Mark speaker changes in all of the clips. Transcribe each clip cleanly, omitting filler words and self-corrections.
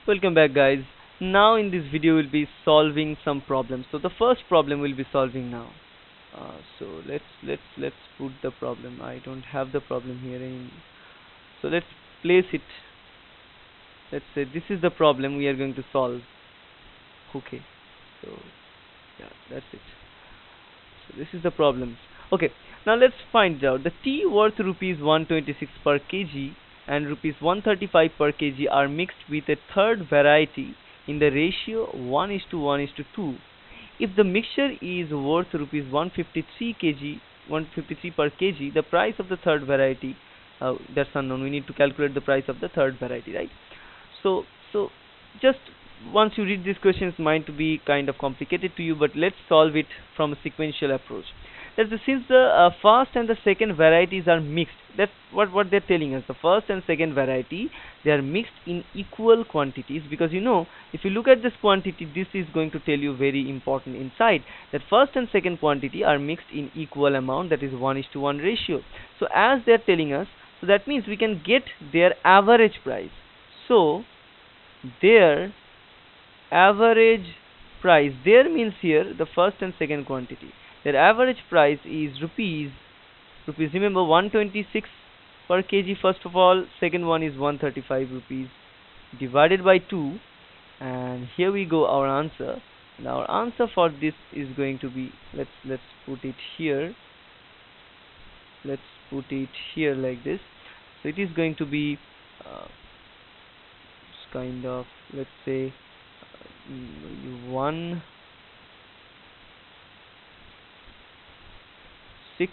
Speaker 1: Welcome back, guys. Now in this video we'll be solving some problems. So the first problem we'll be solving now. So let's put the problem. I don't have the problem here so let's place it. Let's say this is the problem we are going to solve. Okay. So yeah, that's it. So this is the problem. Okay. Now let's find out the tea worth rupees 126 per kg and rupees 135 per kg are mixed with a third variety in the ratio 1 is to 1 is to 2. If the mixture is worth rupees 153 per kg, the price of the third variety, that's unknown. We need to calculate the price of the third variety, right? So just once you read these questions, might to be kind of complicated to you, but let's solve it from a sequential approach. Since the first and the second varieties are mixed, that's what they're telling us. The first and second variety, they are mixed in equal quantities, because if you look at this quantity, this is going to tell you very important insight, that first and second quantity are mixed in equal amount, that is 1 is to 1 ratio. So as they're telling us, so that means we can get their average price. So their average price, there means here the first and second quantity, their average price is rupees, remember, 126 per kg first of all, second one is 135 rupees, divided by 2, and here we go, our answer. And our answer for this is going to be, let's put it here, like this. So it is going to be kind of, let's say, 1 6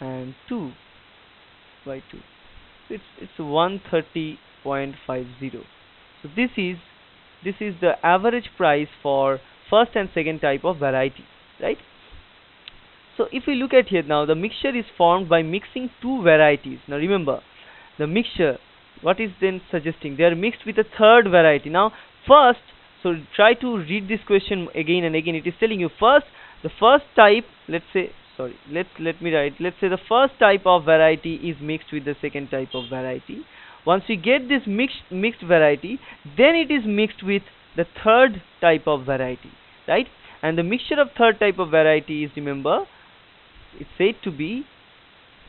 Speaker 1: and 2 by 2. So it's 130.50. So this is the average price for first and second type of variety, right? So if we look at here now, the mixture is formed by mixing two varieties. Now remember, the mixture, what is then suggesting? They are mixed with a third variety. Now first, so try to read this question again and again. It is telling you first, the first type, let's say, sorry, let me write, let's say the first type of variety is mixed with the second type of variety. Once we get this mixed variety, then it is mixed with the third type of variety, right? And the mixture of third type of variety is, remember, it's said to be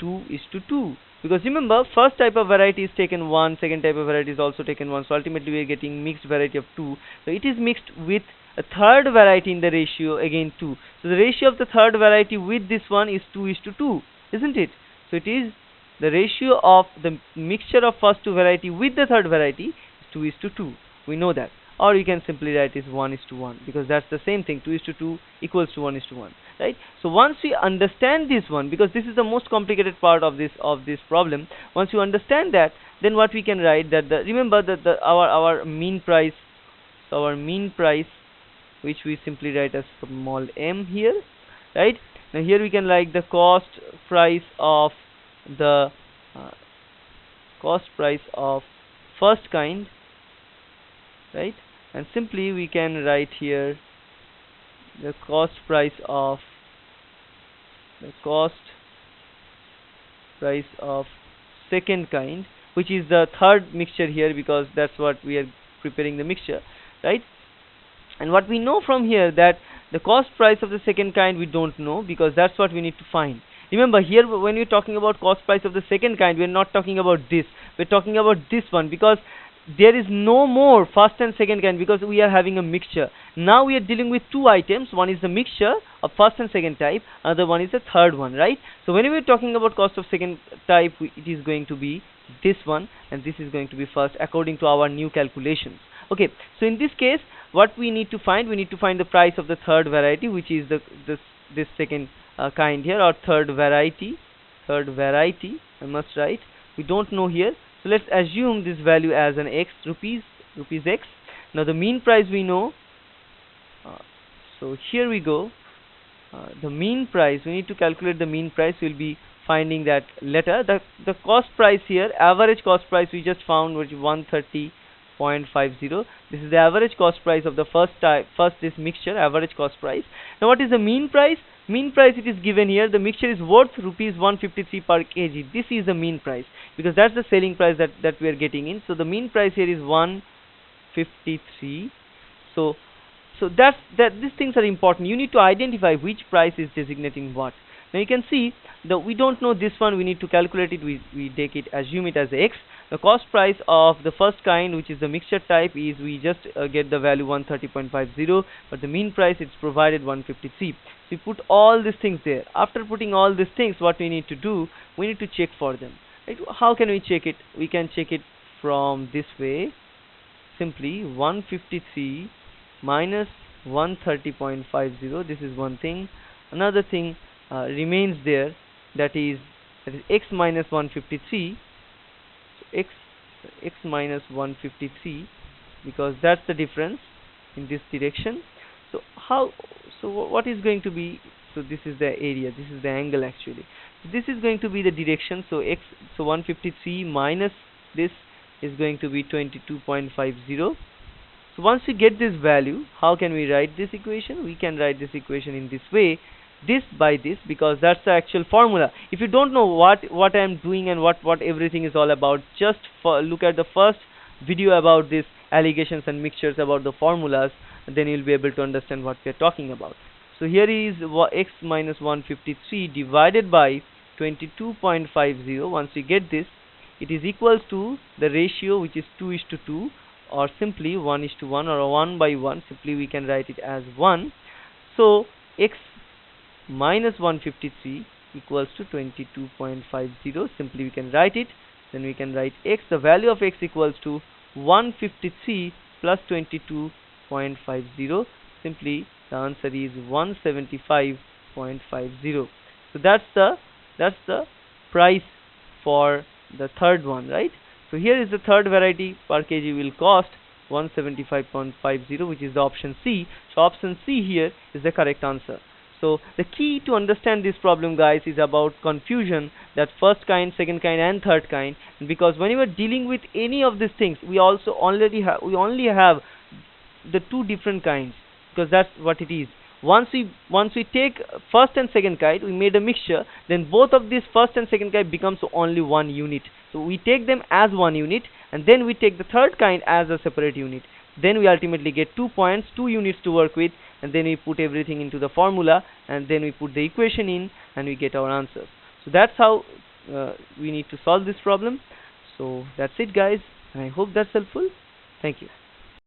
Speaker 1: 2 is to 2, because remember, first type of variety is taken 1, second type of variety is also taken 1, so ultimately we are getting mixed variety of 2. So it is mixed with a third variety in the ratio again 2. So the ratio of the third variety with this one is 2 is to 2, isn't it? So it is the ratio of the mixture of first two variety with the third variety is 2 is to 2. We know that. Or you can simply write is 1 is to 1, because that's the same thing. 2 is to 2 equals to 1 is to 1, right? So once we understand this one, because this is the most complicated part of this problem, once you understand that, then what we can write, that remember that our mean price, so our mean price, which we simply write as small m here, right? Now here we can write the cost price of the first kind, right? And simply we can write here the cost price of second kind, which is the third mixture here, because that's what we are preparing the mixture, right? And what we know from here, that the cost price of the second kind we don't know, because that's what we need to find. Remember, here when we're talking about cost price of the second kind, we're not talking about this, we're talking about this one, because there is no more first and second kind, because we are having a mixture. Now we are dealing with two items. One is the mixture of first and second type, another one is the third one, right? So when we are talking about cost of second type, it is going to be this one, and this is going to be first, according to our new calculations. Okay, so in this case, what we need to find, the price of the third variety, which is this second kind here, or third variety, I must write, we don't know here. So let's assume this value as an x, rupees x. Now the mean price we know. So here we go. The mean price, we need to calculate the mean price. We'll be finding that later. The cost price here, average cost price we just found, which is 130.50. This is the average cost price of the first this mixture, average cost price. Now what is the mean price? Mean price, it is given here. The mixture is worth rupees 153 per kg. This is the mean price, because that's the selling price that we are getting in. So the mean price here is 1 153. So that these things are important. You need to identify which price is designating what. Now you can see that we don't know this one, we need to calculate it. We take it, assume it as x. The cost price of the first kind, which is the mixture type, is we just get the value 130.50, but the mean price it's provided 153. So we put all these things there. After putting all these things, what we need to do, we need to check for them, right? How can we check it? We can check it from this way. Simply 153 minus 130.50. This is one thing. Another thing remains there, that is x minus 153. So x minus 153, because that's the difference in this direction. So what is going to be, so this is the area, this is the angle actually. So this is going to be the direction. So 153 minus this is going to be 22.50. So once we get this value, how can we write this equation? We can write this equation in this way, this by this, because that's the actual formula. If you don't know what I am doing and what everything is all about, just look at the first video about this allegations and mixtures, about the formulas, then you'll be able to understand what we are talking about. So here is x minus 153 divided by 22.50. Once we get this, it is equals to the ratio, which is 2:2, or simply 1:1, or 1/1. Simply we can write it as 1. So x minus 153 equals to 22.50. Simply we can write it. Then we can write x, the value of x equals to 153 plus 22.50. Simply the answer is 175.50. So that's the price for the third one, right? So here is the third variety per kg will cost 175.50, which is the option C. So option C here is the correct answer. So the key to understand this problem, guys, is about confusion, that first kind, second kind and third kind. And because when you are dealing with any of these things, we only have the two different kinds, because that's what it is. Once we take first and second kind, we made a mixture, then both of these first and second kind becomes only one unit. So we take them as one unit, and then we take the third kind as a separate unit. Then we ultimately get 2 points, 2 units to work with, and then we put everything into the formula, and then we put the equation in, and we get our answers. So that's how we need to solve this problem. So that's it, guys, and I hope that's helpful. Thank you.